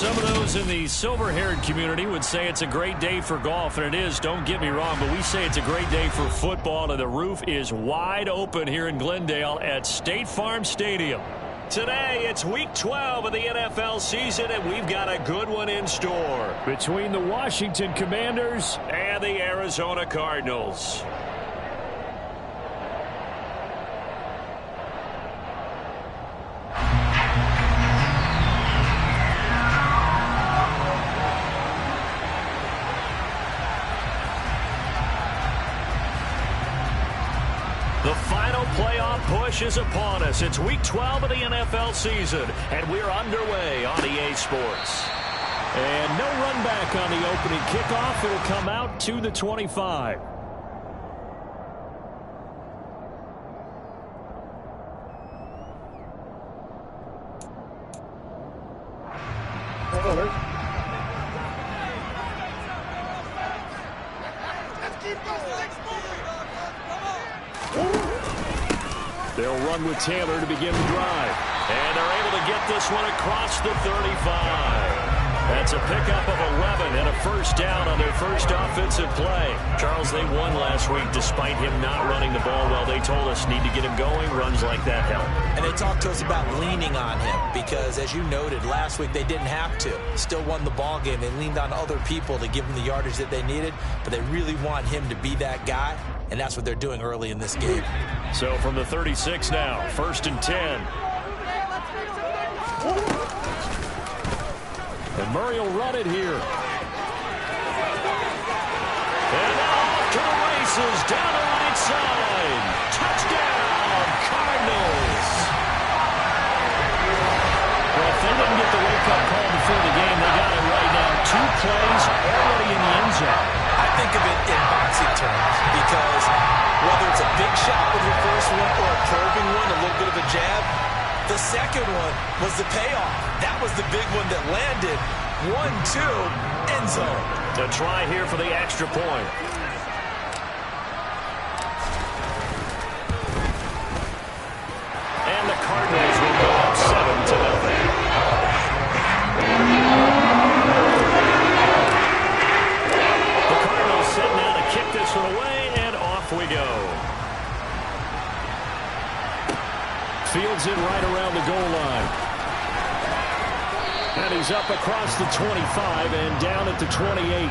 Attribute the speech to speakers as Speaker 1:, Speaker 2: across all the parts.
Speaker 1: Some of those in the silver-haired community would say it's a great day for golf, and it is, don't get me wrong, but we say it's a great day for football, and the roof is wide open here in Glendale at State Farm Stadium. Today, it's Week 12 of the NFL season, and we've got a good one in store. Between the Washington Commanders and the Arizona Cardinals. The final playoff push is upon us. It's Week 12 of the NFL season, and we're underway on EA Sports. And no run back on the opening kickoff. It'll come out to the 25. They'll run with Taylor to begin the drive. And they're able to get this one across the 35. That's a pickup of 11 and a first down on their first offensive play. Charles, they won last week despite him not running the ball well. They told us need to get him going. Runs like that help.
Speaker 2: And they talked to us about leaning on him because, as you noted, last week they didn't have to. Still won the ball game. They leaned on other people to give them the yardage that they needed, but they really want him to be that guy, and that's what they're doing early in this game.
Speaker 1: So from the 36 now, 1st and 10. And Murray will run it here. And off to the races, down the right side. Touchdown, Cardinals. Well, if they didn't get the wake-up call before the game, they got it right now. 2 plays already in the end zone.
Speaker 2: I think of it in boxing terms because whether it's a big shot with your first one or a probing one, a little bit of a jab, the second one was the payoff. That was the big one that landed. 1-2, end zone.
Speaker 1: To try here for the extra point. And the Cardinals will go up 7-0. The Cardinals set now to kick this one away, and off we go. Fields it right around the goal line. And he's up across the 25 and down at the 28.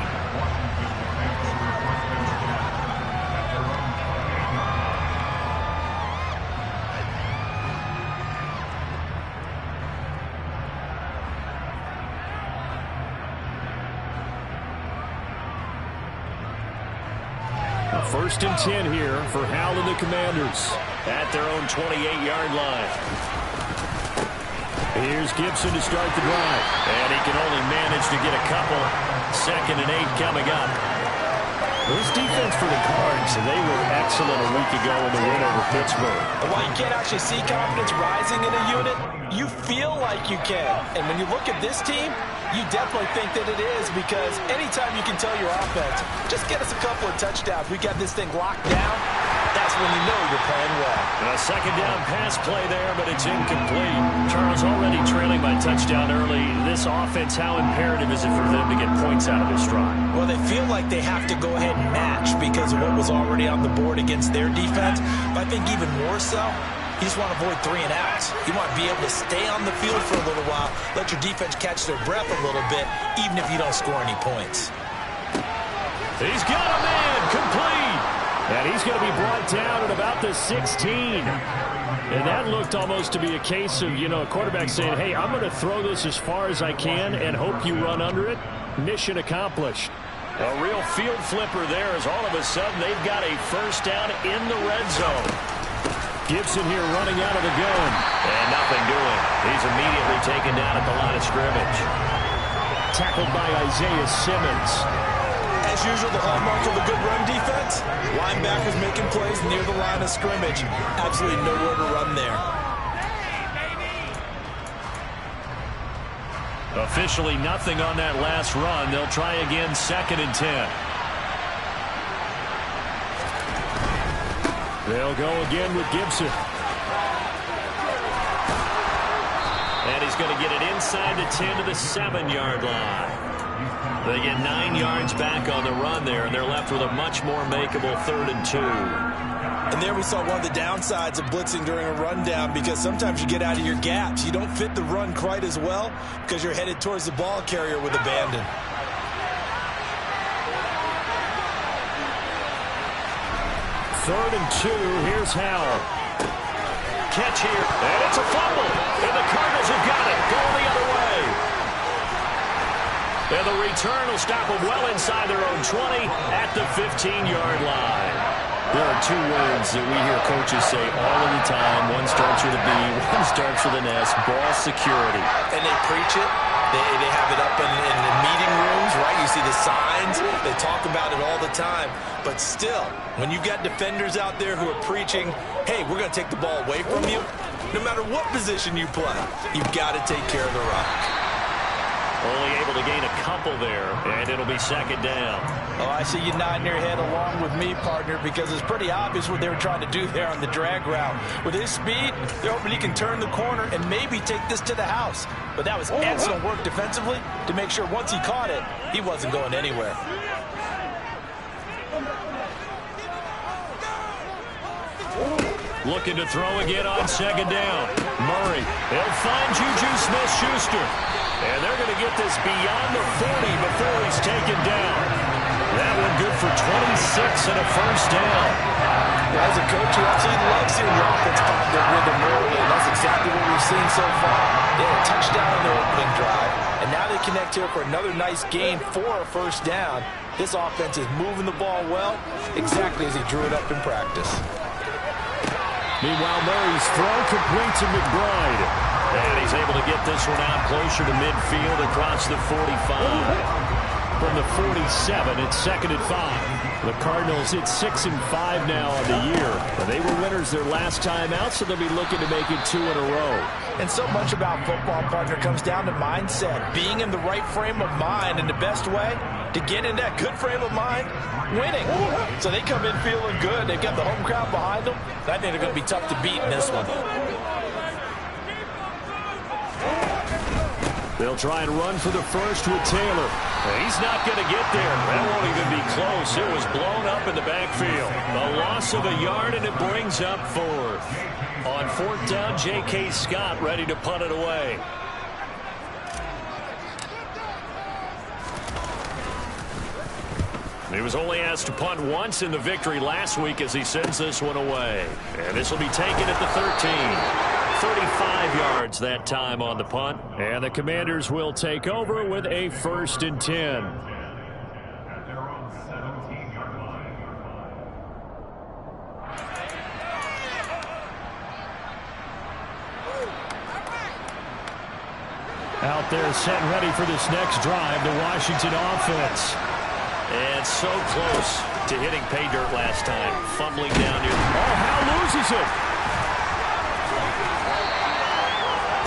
Speaker 1: First and 10 here for Hal and the Commanders at their own 28-yard line. Here's Gibson to start the drive. And he can only manage to get a couple. 2nd and 8 coming up. This defense for the Cards, they were excellent a week ago in the win over Pittsburgh.
Speaker 2: While you can't actually see confidence rising in a unit, you feel like you can. And when you look at this team, you definitely think that it is, because anytime you can tell your offense, just get us a couple of touchdowns, we got this thing locked down, that's when you know you're playing well.
Speaker 1: And a 2nd down pass play there, but it's incomplete. Charles already trailing by touchdown early. This offense, how imperative is it for them to get points out of this drive?
Speaker 2: Well, they feel like they have to go ahead and match because of what was already on the board against their defense. But I think even more so, you just want to avoid 3 and outs. You want to be able to stay on the field for a little while, let your defense catch their breath a little bit, even if you don't score any points.
Speaker 1: He's got a man, complete. And he's going to be brought down at about the 16. And that looked almost to be a case of, a quarterback saying, hey, I'm going to throw this as far as I can and hope you run under it. Mission accomplished. A real field flipper there as all of a sudden they've got a first down in the red zone. Gibson here running out of the gun. And nothing doing. He's immediately taken down at the line of scrimmage. Tackled by Isaiah Simmons.
Speaker 2: As usual, the hallmark of a good run defense, linebackers making plays near the line of scrimmage. Absolutely nowhere to run there.
Speaker 1: Officially nothing on that last run. They'll try again 2nd and 10. They'll go again with Gibson. And he's going to get it inside the 10 to the 7-yard line. They get 9 yards back on the run there, and they're left with a much more makeable 3rd and 2.
Speaker 2: And there we saw one of the downsides of blitzing during a rundown, because sometimes you get out of your gaps. You don't fit the run quite as well because you're headed towards the ball carrier with abandon.
Speaker 1: Third and 2, here's Howell. Catch here, and it's a fumble. And the Cardinals have got it, going the other way. And the return will stop them well inside their own 20 at the 15-yard line. There are 2 words that we hear coaches say all of the time. One starts with a B, one starts with an S, ball security.
Speaker 2: And they preach it. They have it up in the meeting rooms, right? You see the signs. They talk about it all the time. But still, when you've got defenders out there who are preaching, hey, we're going to take the ball away from you, no matter what position you play, you've got to take care of the rock.
Speaker 1: Only able to gain a couple there, and it'll be 2nd down.
Speaker 3: Oh, I see you nodding your head along with me, partner, because it's pretty obvious what they were trying to do there on the drag route. With his speed, they're hoping he can turn the corner and maybe take this to the house. But that was excellent work defensively to make sure once he caught it, he wasn't going anywhere.
Speaker 1: Looking to throw again on 2nd down. Murray, they'll find Juju Smith-Schuster. And they're going to get this beyond the 40 before he's taken down. That one good for 26 and a 1st down.
Speaker 3: As a coach, you absolutely love seeing the offense find their rhythm early, and that's exactly what we've seen so far. They had a touchdown on their opening drive, and now they connect here for another nice gain for a 1st down. This offense is moving the ball well, exactly as he drew it up in practice.
Speaker 1: Meanwhile, Murray's throw complete to McBride. And he's able to get this one out closer to midfield across the 45. From the 47, it's 2nd and 5. The Cardinals hit 6 and 5 now on the year. They were winners their last time out, so they'll be looking to make it 2 in a row.
Speaker 3: And so much about football, partner, comes down to mindset. Being in the right frame of mind, and the best way to get in that good frame of mind, winning. So they come in feeling good. They've got the home crowd behind them. I think they're going to be tough to beat in this one.
Speaker 1: They'll try and run for the first with Taylor. He's not going to get there. That won't even be close. It was blown up in the backfield. A loss of a yard, and it brings up 4th. On 4th down, J.K. Scott ready to punt it away. He was only asked to punt once in the victory last week as he sends this one away. And this will be taken at the 13. 35 yards that time on the punt. And the Commanders will take over with a 1st and 10. Out there set ready for this next drive, the Washington offense. And so close to hitting pay dirt last time. Fumbling down here. Oh, Howell loses it.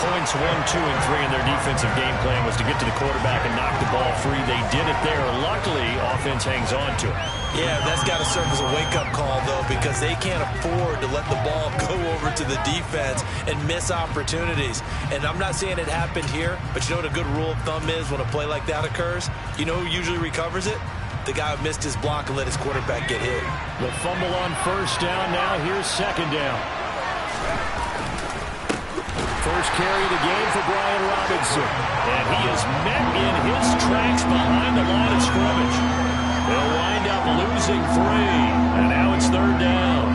Speaker 1: Points 1, 2, and 3 in their defensive game plan was to get to the quarterback and knock the ball free. They did it there. Luckily, offense hangs on to it.
Speaker 2: Yeah, that's got to serve as a wake-up call, though, because they can't afford to let the ball go over to the defense and miss opportunities. And I'm not saying it happened here, but you know what a good rule of thumb is when a play like that occurs? You know who usually recovers it? The guy who missed his block and let his quarterback get hit.
Speaker 1: The fumble on 1st down. Now here's 2nd down. First carry of the game for Brian Robinson. And he is met in his tracks behind the line of scrimmage. They'll wind up losing 3. And now it's 3rd down.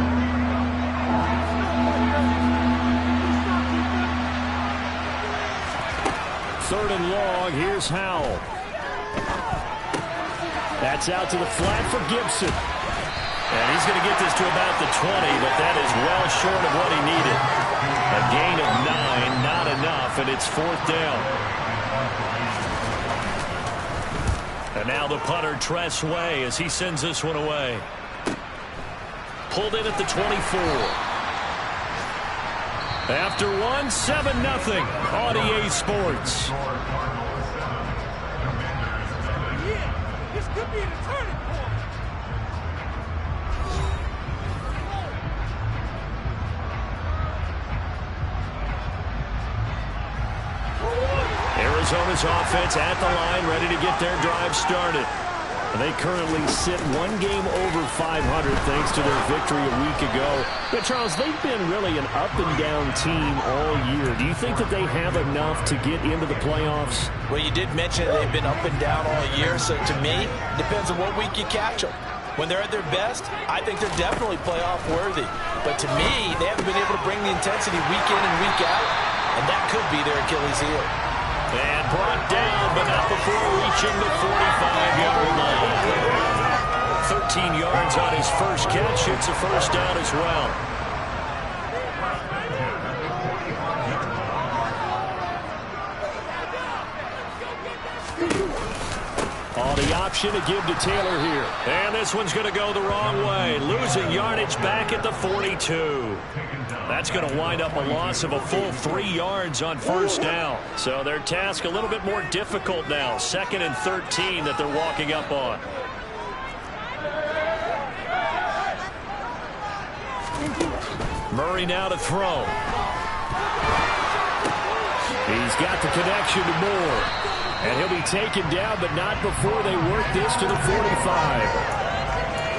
Speaker 1: Third and long. Here's Howell. That's out to the flat for Gibson. And he's going to get this to about the 20, but that is well short of what he needed. A gain of 9, not enough, and it's 4th down. And now the punter, Tress Way, as he sends this one away. Pulled in at the 24. After 1, 7-0 on EA Sports.
Speaker 4: This could be a turning point.
Speaker 1: Arizona's offense at the line, ready to get their drive started. They currently sit one game over 500 thanks to their victory a week ago. But, Charles, they've been really an up-and-down team all year. Do you think that they have enough to get into the playoffs?
Speaker 2: Well, you did mention that they've been up and down all year, so to me, it depends on what week you catch them. When they're at their best, I think they're definitely playoff worthy. But to me, they haven't been able to bring the intensity week in and week out, and that could be their Achilles heel.
Speaker 1: And brought down, but not before reaching the 45-yard line. 13 yards on his first catch. It's a first down as well. Oh, the option to give to Taylor here. And this one's going to go the wrong way. Losing yardage back at the 42. That's going to wind up a loss of a full 3 yards on first down. So their task a little bit more difficult now. 2nd and 13 that they're walking up on. Murray now to throw. He's got the connection to Moore. And he'll be taken down, but not before they work this to the 45.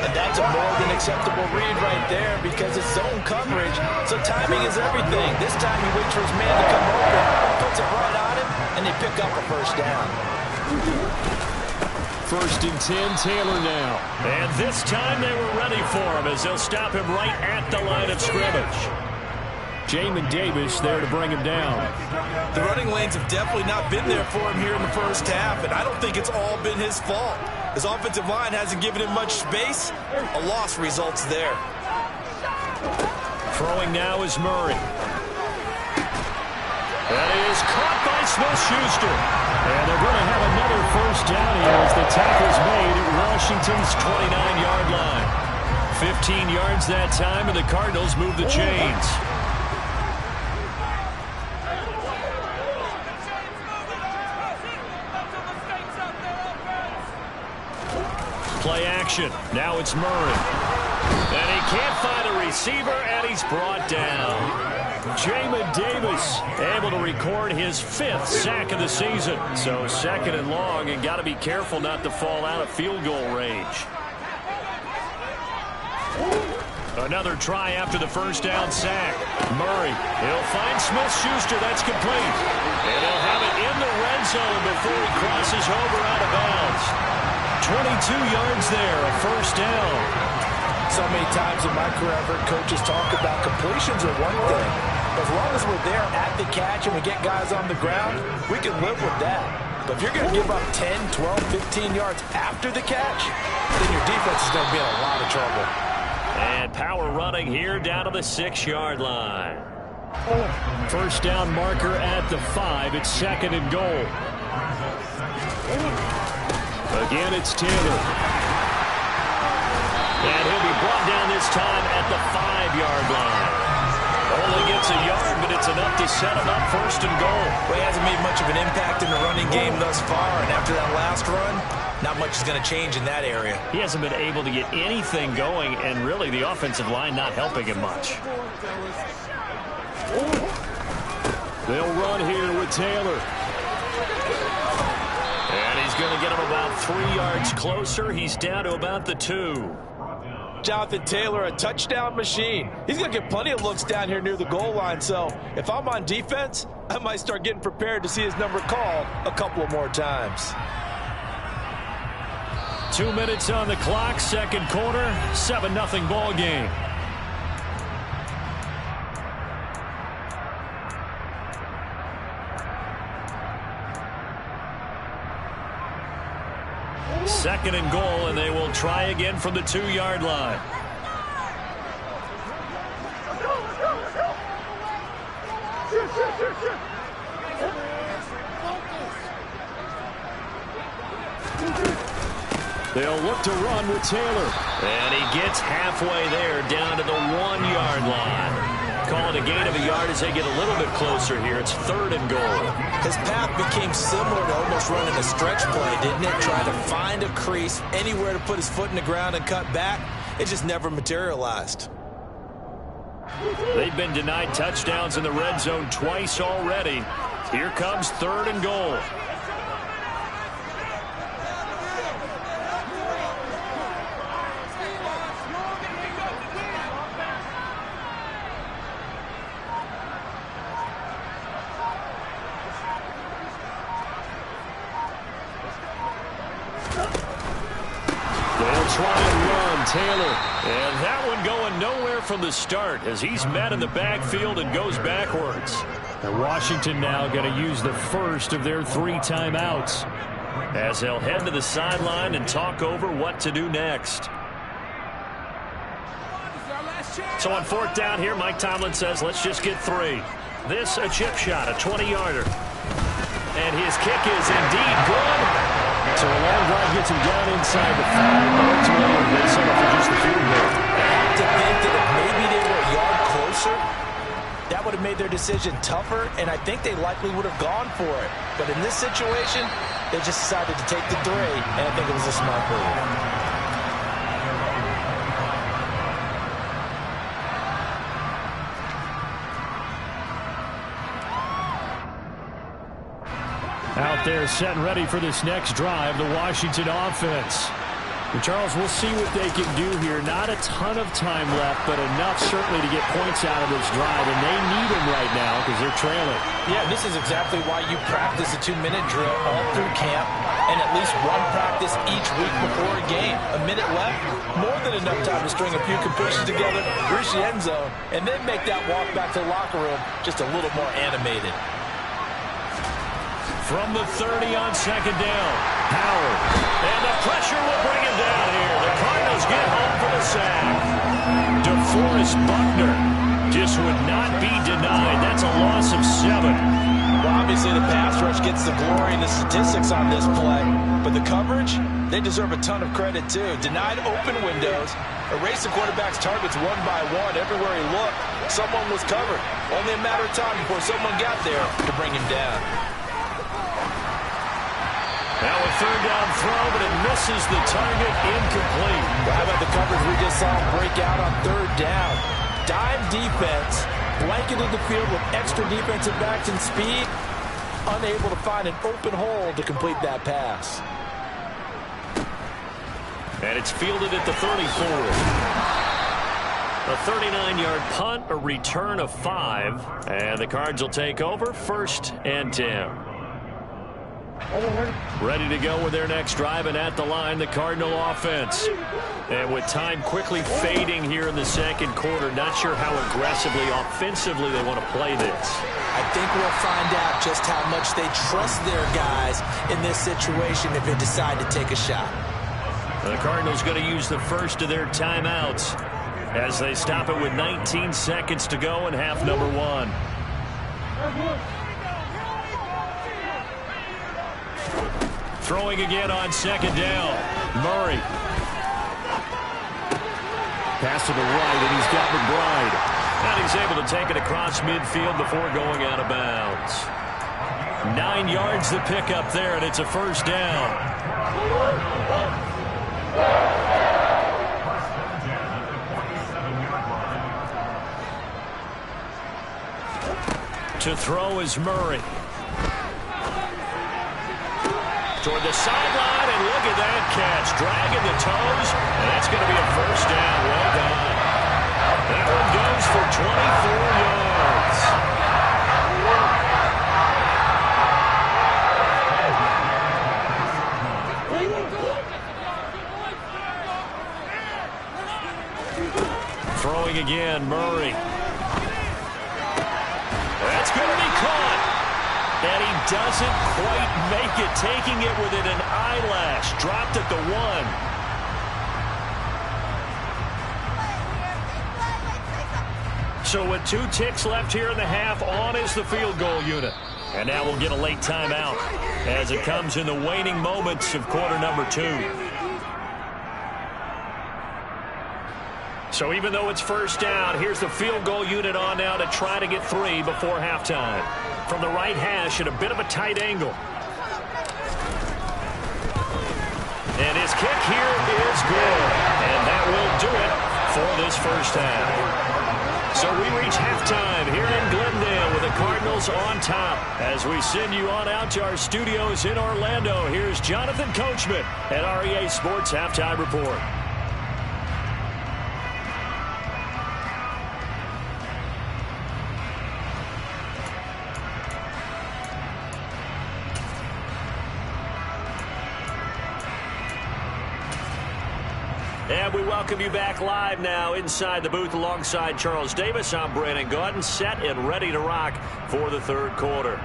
Speaker 2: And that's a more than acceptable read right there because it's zone coverage, so timing is everything. This time he waits for his man to come open, puts it right on him, and they pick up a first down.
Speaker 1: 1st and 10, Taylor now. And this time they were ready for him as they'll stop him right at the line of scrimmage. Jamin Davis there to bring him down.
Speaker 2: The running lanes have definitely not been there for him here in the first half, and I don't think it's all been his fault. His offensive line hasn't given him much space. A loss results there.
Speaker 1: Throwing now is Murray. That is caught by Smith-Schuster. And they're going to have another first down here as the tackle's made at Washington's 29-yard line. 15 yards that time, and the Cardinals move the chains. Play action. Now it's Murray. And he can't find a receiver, and he's brought down. Jamin Davis able to record his 5th sack of the season. So 2nd and long, and got to be careful not to fall out of field goal range. Another try after the first down sack. Murray, he'll find Smith-Schuster. That's complete. And he'll have it in the red zone before he crosses over out of bounds. 22 yards there, a first down.
Speaker 2: So many times in my career I've heard coaches talk about completions are one thing. As long as we're there at the catch and we get guys on the ground, we can live with that. But if you're going to give up 10, 12, 15 yards after the catch, then your defense is going to be in a lot of trouble.
Speaker 1: And power running here down to the 6-yard line. First down marker at the 5. It's 2nd and goal. Again, it's Taylor. And he'll be brought down this time at the 5-yard line. Only gets a yard, but it's enough to set him up 1st and goal.
Speaker 2: Well, he hasn't made much of an impact in the running game thus far, and after that last run, not much is going to change in that area.
Speaker 1: He hasn't been able to get anything going, and really the offensive line not helping him much. They'll run here with Taylor. And he's going to get him about 3 yards closer. He's down to about the 2.
Speaker 2: Jonathan Taylor, a touchdown machine. He's going to get plenty of looks down here near the goal line, so if I'm on defense, I might start getting prepared to see his number called a couple of more times.
Speaker 1: 2 minutes on the clock, 2nd quarter, 7-0 ball game. Second and goal, and they will try again from the 2-yard line. They'll look to run with Taylor. And he gets halfway there down to the 1-yard line. Call it a gain of a yard as they get a little bit closer here. It's 3rd and goal.
Speaker 2: His path became similar to almost running a stretch play, didn't it? Trying to find a crease, anywhere to put his foot in the ground and cut back. It just never materialized.
Speaker 1: They've been denied touchdowns in the red zone twice already. Here comes 3rd and goal. Try and run, Taylor. And that one going nowhere from the start as he's met in the backfield and goes backwards. And Washington now going to use the first of their 3 timeouts as they'll head to the sideline and talk over what to do next. So on 4th down here, Mike Tomlin says, let's just get 3. This a chip shot, a 20-yarder. And his kick is indeed good. So a long drive gets him down inside the 5, but ultimately they settle for just the field goal.
Speaker 2: I have to think that if maybe they were a yard closer, that would have made their decision tougher, and I think they likely would have gone for it. But in this situation, they just decided to take the 3, and I think it was a smart move.
Speaker 1: Out there set and ready for this next drive, the Washington offense. And Charles, we'll see what they can do here. Not a ton of time left, but enough certainly to get points out of this drive, and they need them right now because they're trailing.
Speaker 2: Yeah, this is exactly why you practice a 2-minute drill all through camp and at least one practice each week before a game. A minute left, more than enough time to string a few completions together, reach the end zone, and then make that walk back to the locker room just a little more animated.
Speaker 1: From the 30 on 2nd down, Howard. And the pressure will bring him down here. The Cardinals get home for the sack. DeForest Buckner just would not be denied. That's a loss of 7.
Speaker 2: Well, obviously the pass rush gets the glory and the statistics on this play. But the coverage, they deserve a ton of credit too. Denied open windows, erased the quarterback's targets one by one. Everywhere he looked, someone was covered. Only a matter of time before someone got there to bring him down.
Speaker 1: Now a 3rd down throw, but it misses the target, incomplete.
Speaker 2: Well, how about the coverage we just saw break out on 3rd down? Dime defense, blanketed the field with extra defensive backs and speed, unable to find an open hole to complete that pass.
Speaker 1: And it's fielded at the 34. A 39-yard punt, a return of 5, and the Cards will take over 1st and 10. Ready to go with their next drive, and at the line, the Cardinal offense. And with time quickly fading here in the 2nd quarter, not sure how aggressively, offensively they want to play this.
Speaker 2: I think we'll find out just how much they trust their guys in this situation if they decide to take a shot.
Speaker 1: The Cardinals going to use the first of their timeouts as they stop it with 19 seconds to go in half number 1. Throwing again on 2nd down. Murray. Pass to the right, and he's got McBride. And he's able to take it across midfield before going out of bounds. 9 yards to pick up there, and it's a 1st down. To throw is Murray. Toward the sideline, and look at that catch. Dragging the toes, and that's going to be a 1st down. Well done. That one goes for 24 yards. Throwing again, Murray. That's going to be caught. And he doesn't quite make it, taking it within an eyelash. Dropped at the 1. So with 2 ticks left here in the half, on is the field goal unit. And now we'll get a late timeout as it comes in the waning moments of quarter number 2. So even though it's 1st down, here's the field goal unit on now to try to get 3 before halftime. From the right hash at a bit of a tight angle. And his kick here is good. And that will do it for this 1st half. So we reach halftime here in Glendale with the Cardinals on top. As we send you on out to our studios in Orlando, here's Jonathan Coachman at REA Sports Halftime Report. And we welcome you back live now inside the booth alongside Charles Davis. I'm Brandon Gaudin, set and ready to rock for the third quarter.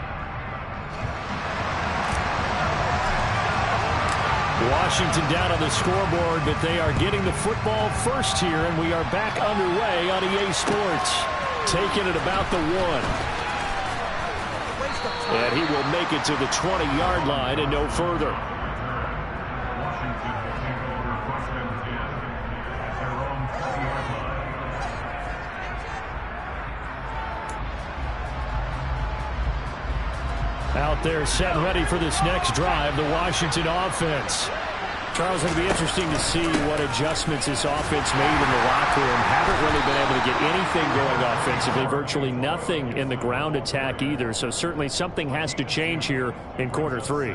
Speaker 1: Washington down on the scoreboard, but they are getting the football first here, and we are back underway on EA Sports. Taking it about the 1. And he will make it to the 20-yard line and no further. Out there set and ready for this next drive, the Washington offense. Charles, it'll be interesting to see what adjustments this offense made in the locker room. Haven't really been able to get anything going offensively, virtually nothing in the ground attack either. So certainly something has to change here in quarter 3.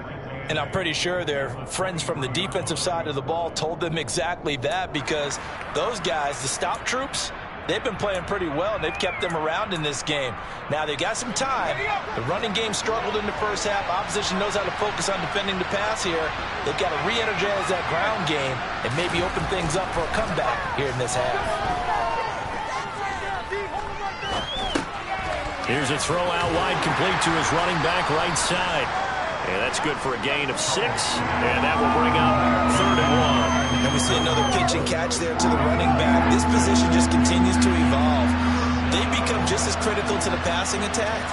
Speaker 2: And I'm pretty sure their friends from the defensive side of the ball told them exactly that, because those guys, the stop troops, they've been playing pretty well, and they've kept them around in this game. Now, they've got some time. The running game struggled in the first half. Opposition knows how to focus on defending the pass here. They've got to re-energize that ground game and maybe open things up for a comeback here in this half.
Speaker 1: Here's a throw out wide, complete to his running back right side. And that's good for a gain of 6. And that will bring up 3rd and 1.
Speaker 2: And we see another pitch and catch there to the running back. This position just continues to evolve. They become just as critical to the passing attack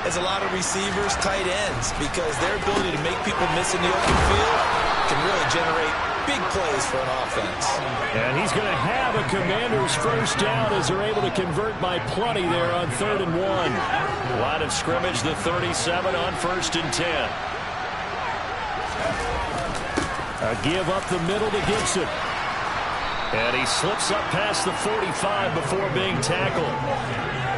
Speaker 2: as a lot of receivers, tight ends, because their ability to make people miss in the open field can really generate big plays for an offense.
Speaker 1: And he's going to have a Commander's first down as they're able to convert by plenty there on 3rd and 1. Line of scrimmage, the 37 on 1st and 10. A give up the middle to Gibson. And he slips up past the 45 before being tackled.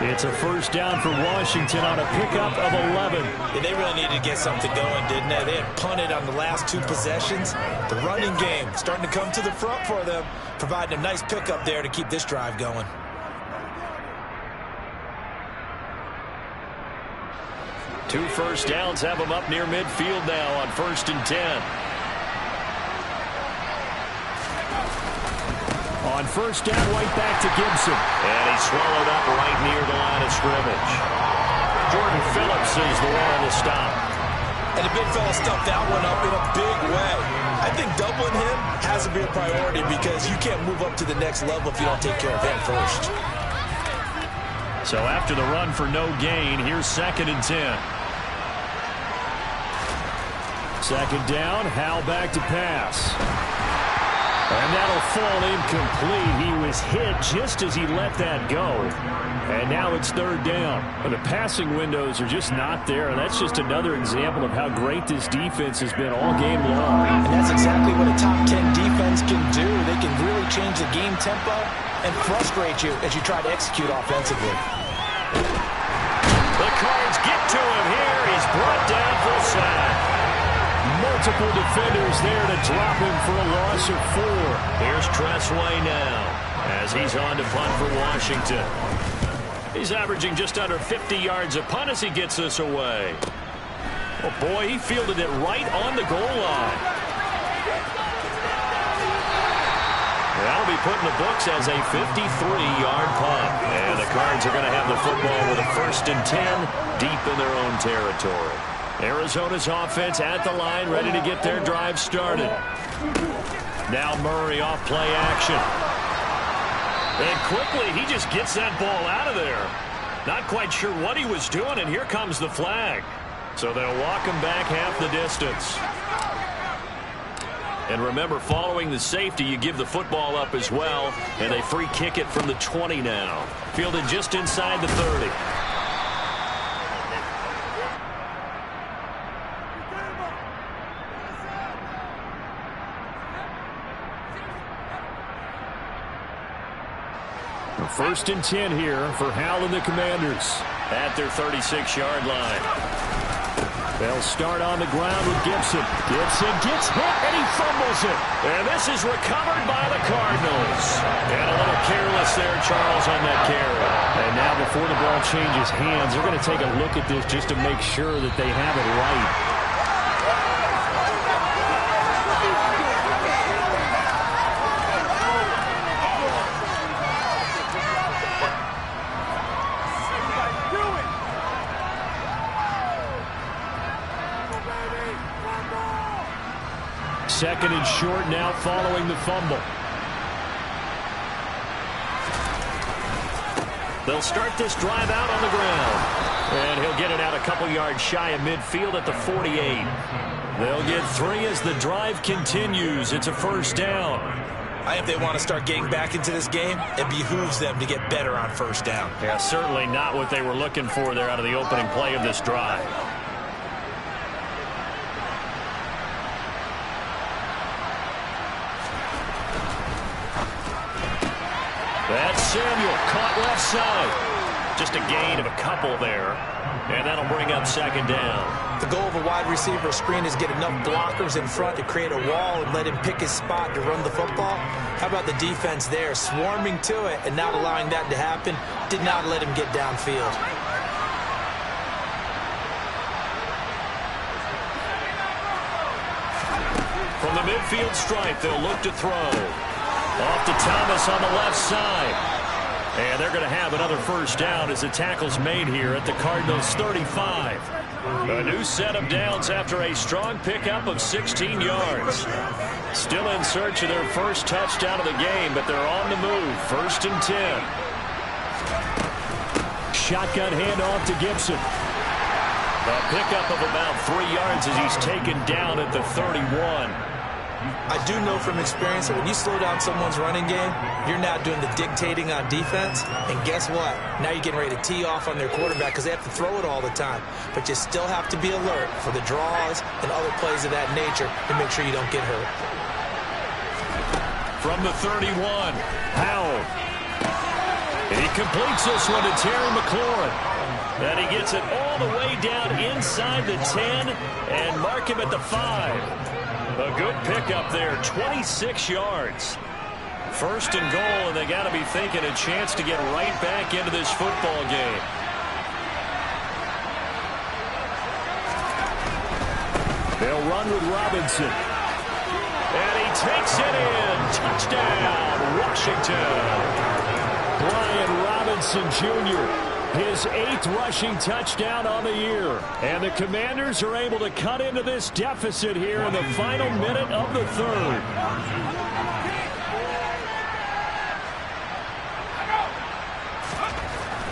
Speaker 1: It's a first down for Washington on a pickup of 11.
Speaker 2: Yeah, they really needed to get something going, didn't they? They had punted on the last 2 possessions. The running game starting to come to the front for them, providing a nice pickup there to keep this drive going.
Speaker 1: Two first downs have them up near midfield now on 1st and 10. On first down, right back to Gibson. And he's swallowed up right near the line of scrimmage. Jordan Phillips is the one on the stop.
Speaker 2: And the big fella stuffed that one up in a big way. I think doubling him has to be a priority, because you can't move up to the next level if you don't take care of him first.
Speaker 1: So after the run for no gain, here's 2nd and 10. 2nd down, Howell back to pass. And that'll fall incomplete. He was hit just as he let that go. And now it's 3rd down. But the passing windows are just not there. And that's just another example of how great this defense has been all game long.
Speaker 2: And that's exactly what a top 10 defense can do. They can really change the game tempo and frustrate you as you try to execute offensively.
Speaker 1: The Cards get to him here. He's brought down for a sack. Multiple defenders there to drop him for a loss of 4. Here's Tressway now as he's on to punt for Washington. He's averaging just under 50 yards a punt as he gets this away. Oh, boy, he fielded it right on the goal line. That'll be put in the books as a 53-yard punt. And the Cards are going to have the football with a 1st and 10 deep in their own territory. Arizona's offense at the line, ready to get their drive started. Now Murray off play action. And quickly, he just gets that ball out of there. Not quite sure what he was doing, and here comes the flag. So they'll walk him back half the distance. And remember, following the safety, you give the football up as well, and they free kick it from the 20 now. Fielded just inside the 30. First and 10 here for Hal and the Commanders at their 36-yard line. They'll start on the ground with Gibson. Gibson gets hit, and he fumbles it. And this is recovered by the Cardinals. And a little careless there, Charles, on that carry. And now before the ball changes hands, they're going to take a look at this just to make sure that they have it right. Second and short now following the fumble. They'll start this drive out on the ground. And he'll get it out a couple yards shy of midfield at the 48. They'll get 3 as the drive continues. It's a first down.
Speaker 2: If they want to start getting back into this game, it behooves them to get better on first down.
Speaker 1: Yeah, certainly not what they were looking for there out of the opening play of this drive. That's Samuel, caught left side. Just a gain of a couple there. And that'll bring up second down.
Speaker 2: The goal of a wide receiver screen is get enough blockers in front to create a wall and let him pick his spot to run the football. How about the defense there, swarming to it and not allowing that to happen? Did not let him get downfield.
Speaker 1: From the midfield stripe, they'll look to throw. Off to Thomas on the left side. And they're going to have another first down as the tackle's made here at the Cardinals' 35. A new set of downs after a strong pickup of 16 yards. Still in search of their first touchdown of the game, but they're on the move. First and 10. Shotgun handoff to Gibson. A pickup of about 3 yards as he's taken down at the 31.
Speaker 2: I do know from experience that when you slow down someone's running game, you're now doing the dictating on defense. And guess what? Now you're getting ready to tee off on their quarterback because they have to throw it all the time. But you still have to be alert for the draws and other plays of that nature to make sure you don't get hurt.
Speaker 1: From the 31, Howell. He completes this one to Terry McLaurin. And he gets it all the way down inside the 10 and mark him at the 5. A good pickup there, 26 yards. First and goal, and they got to be thinking a chance to get right back into this football game. They'll run with Robinson. And he takes it in. Touchdown, Washington. Brian Robinson Jr., his 8th rushing touchdown on the year. And the Commanders are able to cut into this deficit here in the final minute of the third.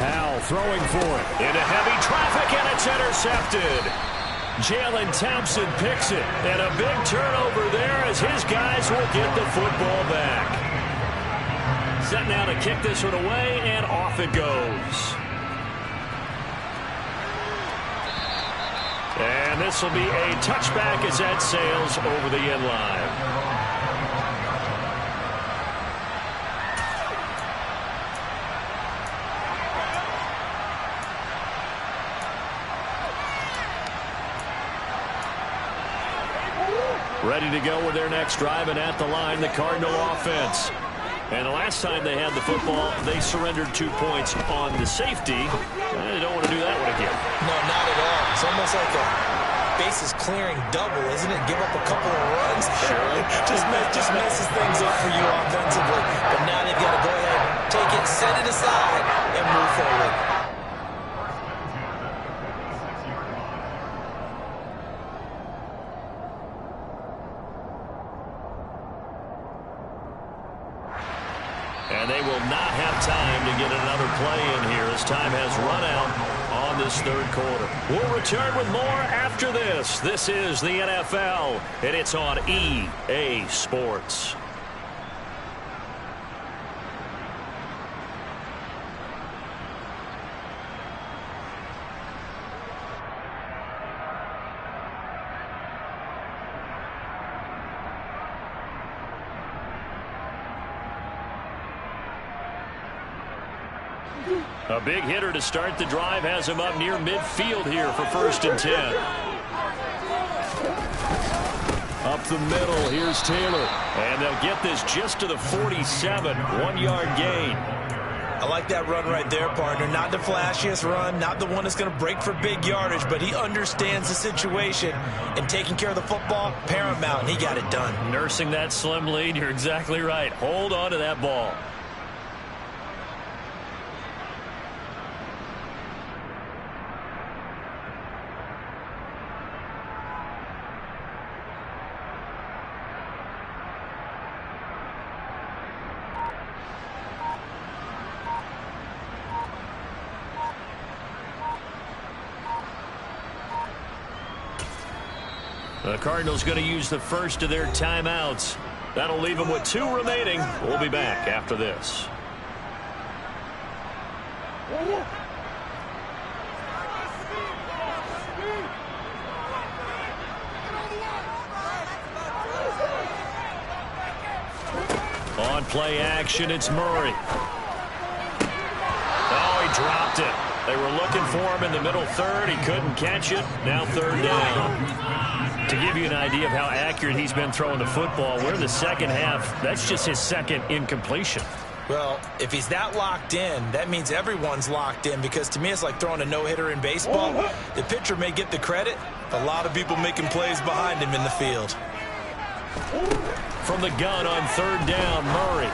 Speaker 1: Howell throwing for it. Into heavy traffic, and it's intercepted. Jalen Thompson picks it. And a big turnover there as his guys will get the football back. Set now to kick this one away, and off it goes. And this will be a touchback as that sails over the end line. Ready to go with their next drive, and at the line, the Cardinal offense. And the last time they had the football, they surrendered 2 points on the safety. They don't want to do that one again.
Speaker 2: No, not at all. It's almost like a bases clearing double, isn't it? Give up a couple of runs.
Speaker 1: Sure.
Speaker 2: just messes things up for you offensively. But now they've got to go ahead, take it, set it aside, and move forward.
Speaker 1: And they will not have time to get another play in here as time has run out on this third quarter. We'll return with more after this. This is the NFL, and it's on EA Sports. A big hitter to start the drive has him up near midfield here for 1st and 10. Up the middle, here's Taylor. And they'll get this just to the 47, 1-yard gain.
Speaker 2: I like that run right there, partner. Not the flashiest run, not the one that's going to break for big yardage, but he understands the situation, and taking care of the football, paramount, and he got it done.
Speaker 1: Nursing that slim lead, you're exactly right. Hold on to that ball. The Cardinals going to use the first of their timeouts. That'll leave them with 2 remaining. We'll be back after this. On play action, it's Murray. Oh, he dropped it. They were looking for him in the middle third. He couldn't catch it. Now 3rd down. To give you an idea of how accurate he's been throwing the football, we're in the second half. That's just his 2nd incompletion.
Speaker 2: Well, if he's that locked in, that means everyone's locked in, because to me it's like throwing a no-hitter in baseball. The pitcher may get the credit, but a lot of people making plays behind him in the field.
Speaker 1: From the gun on 3rd down, Murray.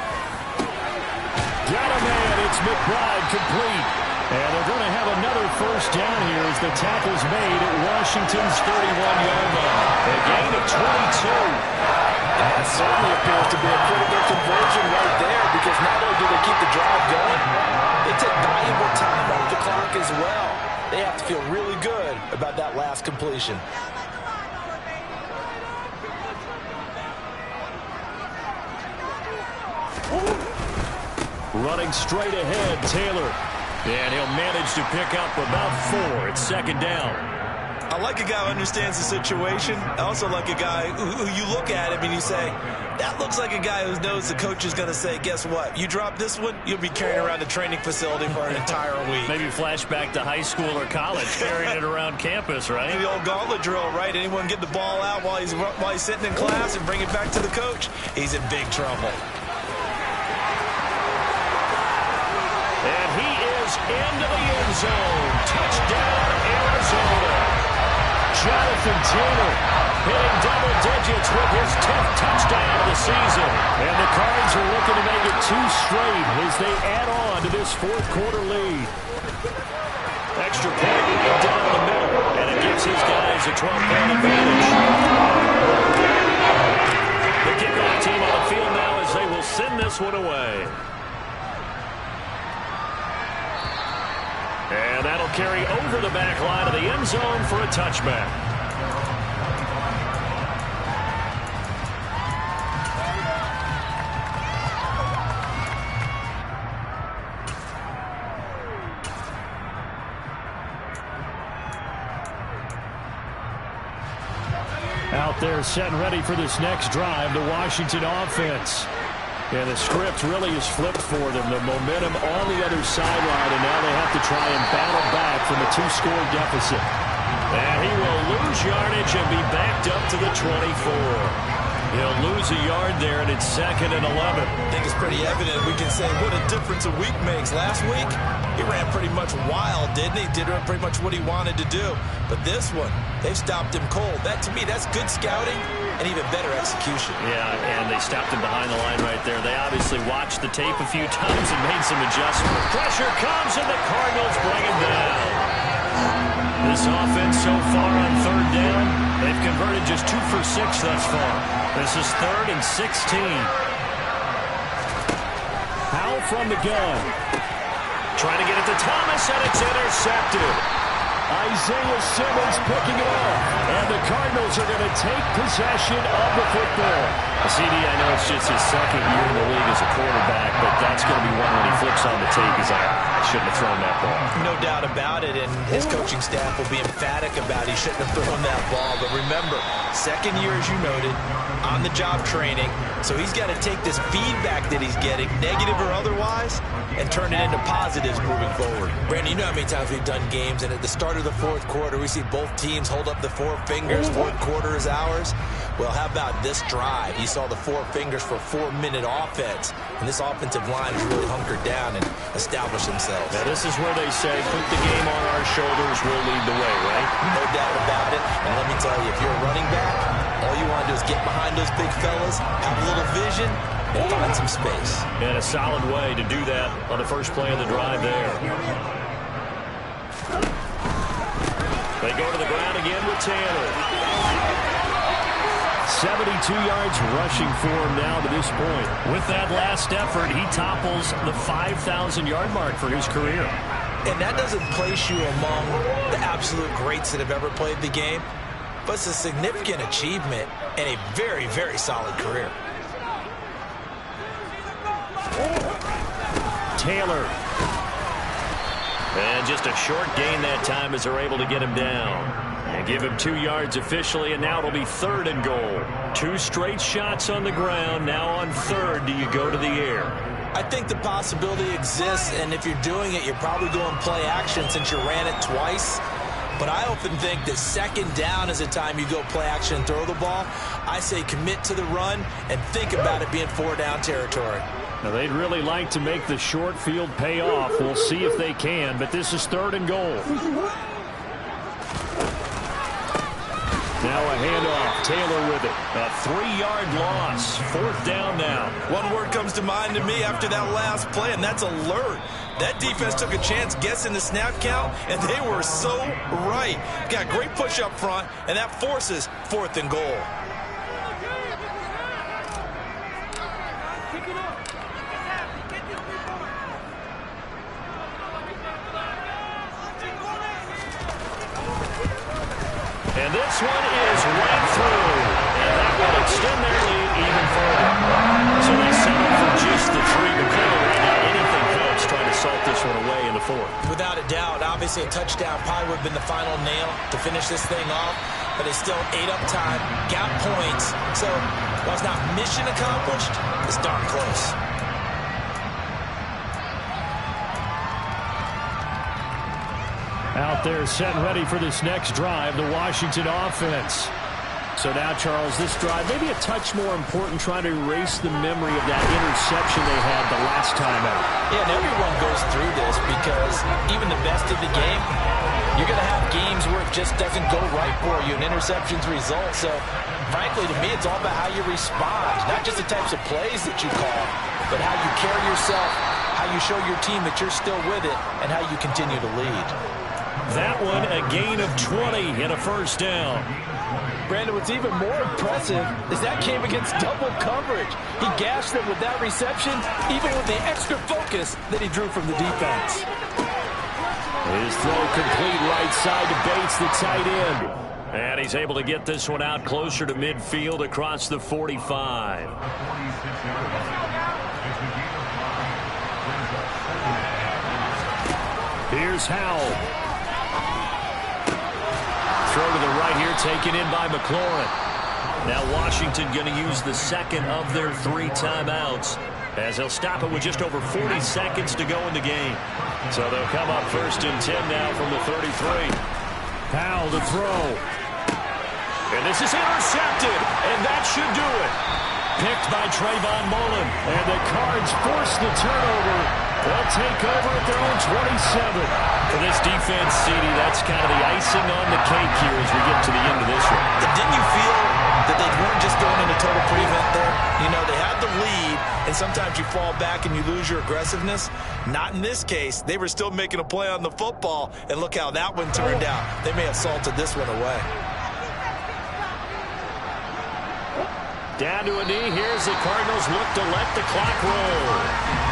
Speaker 1: Got a man, it's McBride, complete. And they're going to have another 1st down here as the tackle's made at Washington's 31-yard line. A gain of 22.
Speaker 3: And that certainly appears to be a critical conversion right there, because not only do they keep the drive going, they take valuable time off the clock as well. They have to feel really good about that last completion.
Speaker 1: Running straight ahead, Taylor. And he'll manage to pick up about 4. It's 2nd down.
Speaker 2: I like a guy who understands the situation. I also like a guy who you look at him and you say, that looks like a guy who knows the coach is going to say, guess what? You drop this one, you'll be carrying around the training facility for an entire week.
Speaker 1: Maybe flashback to high school or college, carrying it around campus, right?
Speaker 2: The old gauntlet drill, right? Anyone get the ball out while he's sitting in class and bring it back to the coach? He's in big trouble.
Speaker 1: And he is into the end zone. Touchdown, Arizona. Jonathan Taylor hitting double digits with his 10th touchdown of the season. And the Cards are looking to make it 2 straight as they add on to this 4th quarter lead. Extra point right down the middle, and it gives his guys a 12-point advantage. The kickoff team on the field now as they will send this one away. And that'll carry over the back line of the end zone for a touchback. Out there set and ready for this next drive, the Washington offense. And the script really is flipped for them. The momentum on the other sideline, and now they have to try and battle back from a 2-score deficit. And he will lose yardage and be backed up to the 24. He'll lose a yard there, and it's 2nd and 11.
Speaker 2: I think it's pretty evident. We can say what a difference a week makes. Last week, he ran pretty much wild, didn't he? Did pretty much what he wanted to do. But this one, they've stopped him cold. That, to me, that's good scouting and even better execution.
Speaker 1: Yeah, and they stopped him behind the line right there. They obviously watched the tape a few times and made some adjustments. Pressure comes, and the Cardinals bring him down. This offense so far on 3rd down, they've converted just 2 for 6 thus far. This is 3rd and 16. Powell from the gun. Trying to get it to Thomas, and it's intercepted. Isaiah Simmons picking it up. And the Cardinals are going to take possession of the football. CD, I know it's just his 2nd year in the league as a quarterback, but that's going to be one when he flips on the tape. He's like, I shouldn't have thrown that ball.
Speaker 2: No doubt about it, and his coaching staff will be emphatic about he shouldn't have thrown that ball. But remember, Second year, as you noted, on-the-job training. So he's got to take this feedback that he's getting, negative or otherwise, and turn it into positives moving forward. Brandon, you know how many times we've done games, and at the start of the fourth quarter, we see both teams hold up the four fingers. Fourth quarter is ours. Well, how about this drive? You saw the four fingers for 4-minute offense, and this offensive line has really hunkered down and established themselves.
Speaker 1: Now, this is where they say, put the game on our shoulders, we'll lead the way, right?
Speaker 2: No doubt about it. And let me tell you, if you're a running back, all you want to do is get behind those big fellas, have a little vision, and find some space.
Speaker 1: And a solid way to do that on the first play of the drive there. They go to the ground again with Taylor. 72 yards rushing for him now to this point. With that last effort, he topples the 5,000-yard mark for his career.
Speaker 2: And that doesn't place you among the absolute greats that have ever played the game, but it's a significant achievement and a very, very solid career.
Speaker 1: Taylor. And just a short gain that time as they're able to get him down. And give him 2 yards officially, and now it'll be 3rd and goal. 2 straight shots on the ground. Now on 3rd, do you go to the air?
Speaker 2: I think the possibility exists, and if you're doing it, you're probably going play action since you ran it twice. But I often think that 2nd down is the time you go play action and throw the ball. I say commit to the run and think about it being 4-down territory.
Speaker 1: Now, they'd really like to make the short field pay off. We'll see if they can, but this is 3rd and goal. Now a handoff. Taylor with it. A 3-yard loss. 4th down now.
Speaker 2: One word comes to mind to me after that last play, and that's alert. That defense took a chance guessing the snap count, and they were so right. Got great push up front, and that forces 4th and goal.
Speaker 1: And this one is right through. And that will extend their lead even further. So they settle for just the 3 to go. Now anything helps trying to salt this one away in the 4th.
Speaker 2: Without a doubt, obviously a touchdown probably would have been the final nail to finish this thing off. But they still ate up time, got points. So while it's not mission accomplished, it's darn close.
Speaker 1: Out there set and ready for this next drive, the Washington offense. So now, Charles, this drive maybe a touch more important, trying to erase the memory of that interception they had the last time out.
Speaker 2: Yeah, and everyone goes through this because even the best of the game, you're going to have games where it just doesn't go right for you, and interceptions result. So, frankly, to me, it's all about how you respond, not just the types of plays that you call, but how you carry yourself, how you show your team that you're still with it, and how you continue to lead.
Speaker 1: That one, a gain of 20 and a 1st down.
Speaker 2: Brandon, what's even more impressive is that came against double coverage. He gashed them with that reception, even with the extra focus that he drew from the defense.
Speaker 1: His throw complete right side to Bates, the tight end. And he's able to get this one out closer to midfield across the 45. Here's Howell. Throw to the right here, taken in by McLaurin. Now Washington going to use the 2nd of their 3 timeouts as they'll stop it with just over 40 seconds to go in the game. So they'll come up 1st and 10 now from the 33. Powell to throw. And this is intercepted, and that should do it. Picked by Trayvon Mullen, and the Cards force the turnover. They'll take over at their own 27. For this defense, CD, that's kind of the icing on the cake here as we get to the end of this one.
Speaker 2: Didn't you feel that they weren't just going into total prevent there? You know, they had the lead, and sometimes you fall back and you lose your aggressiveness. Not in this case. They were still making a play on the football, and look how that one turned out. They may have salted this one away.
Speaker 1: Down to a knee. Here's the Cardinals look to let the clock roll.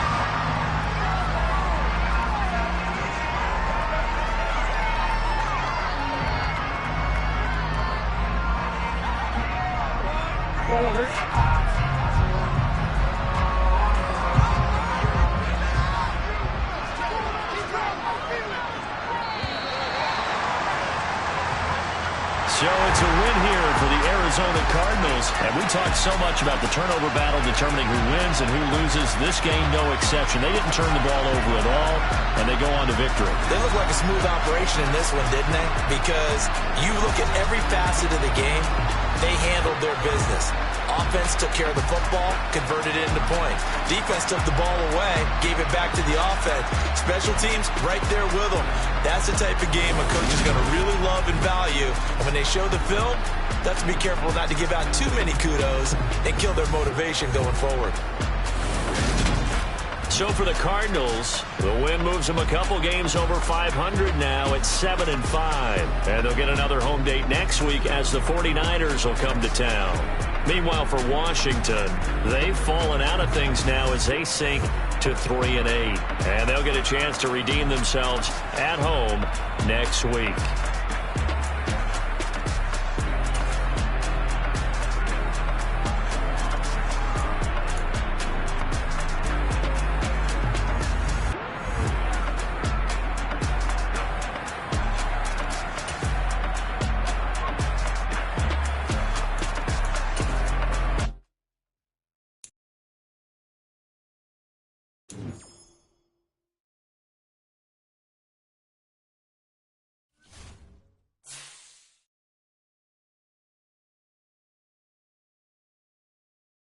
Speaker 1: So it's a win here for the Arizona Arizona Cardinals. And we talked so much about the turnover battle determining who wins and who loses. This game, no exception. They didn't turn the ball over at all, and they go on to victory.
Speaker 2: They look like a smooth operation in this one, didn't they? Because you look at every facet of the game, they handled their business. Offense took care of the football, converted it into points. Defense took the ball away, gave it back to the offense. Special teams, right there with them. That's the type of game a coach is going to really love and value. And when they show the film, they have to be careful not to give out too many kudos and kill their motivation going forward.
Speaker 1: So for the Cardinals, the win moves them a couple games over 500 now at 7-5. And they'll get another home date next week as the 49ers will come to town. Meanwhile, for Washington, they've fallen out of things now as they sink to 3-8. And they'll get a chance to redeem themselves at home next week.